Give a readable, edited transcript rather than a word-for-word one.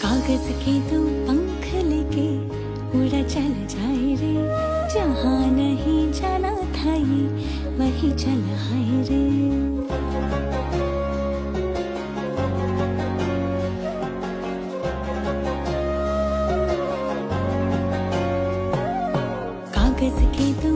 कागज के दो पंख लेके उड़ा चल जाए रे, जहाँ नहीं जाना था ये वही चल हाय रे। कागज के दो